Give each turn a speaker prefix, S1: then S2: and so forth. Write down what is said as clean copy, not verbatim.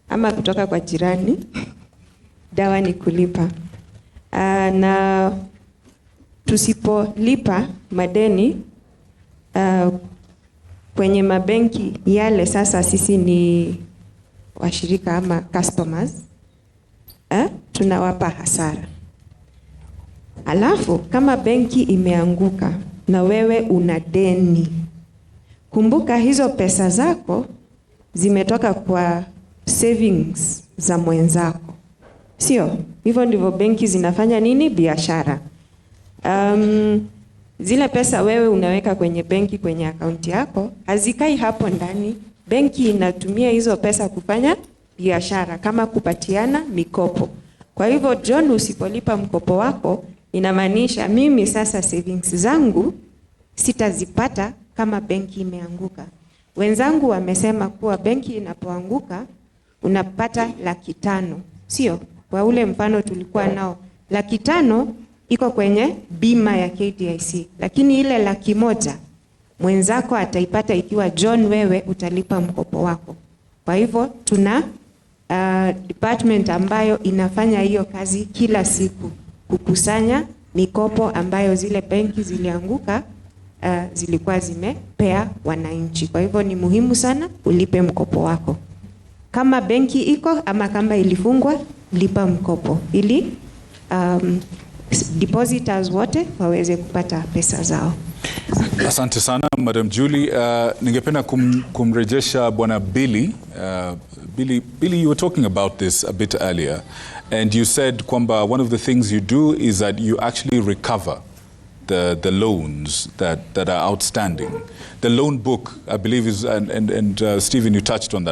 S1: ama kutoka kwa jirani. Dawa ni kulipa. Na tusipolipa madeni kwenye mabenki yale, sasa sisi ni washirika ama customers, tunawapa hasara. Alafu kama benki imeanguka na wewe una deni, kumbuka hizo pesa zako zimetoka kwa savings za mwenzako. Sio? Hivyo ndivyo benki zinafanya nini? Biashara. Zile pesa wewe unaweka kwenye benki, kwenye akaunti yako, hazikai hapo ndani. Benki inatumia hizo pesa kufanya biashara, kama kupatiana mikopo. Kwa hivyo John, usipolipa mkopo wako, inamaanisha mimi sasa savings zangu sitazipata kama benki imeanguka. Wenzangu wamesema kuwa benki inapoanguka unapata 500,000. Sio? Kwa ule mfano tulikuwa nao, 500,000 iko kwenye bima ya KDIC, lakini ile 100,000 mwenzako ataipata ikiwa John wewe utalipa mkopo wako. Kwa hivyo tuna department ambayo inafanya hiyo kazi kila siku, kukusanya mikopo ambayo zile benki zilianguka zilikuwa zimepea wananchi. Kwa hivyo ni muhimu sana ulipe mkopo wako. Kama benki iko ama kama ilifungwa, lipa mkopo ili depositors wote waweze kupata pesa zao.
S2: Asante sana Madam Julie. Ningependa kumrejesha Bwana Billy. Billy, you were talking about this a bit earlier, and you said kwamba one of the things you do is that you actually recover the loans that are outstanding. The loan book, I believe, is and Stephen, you touched on that.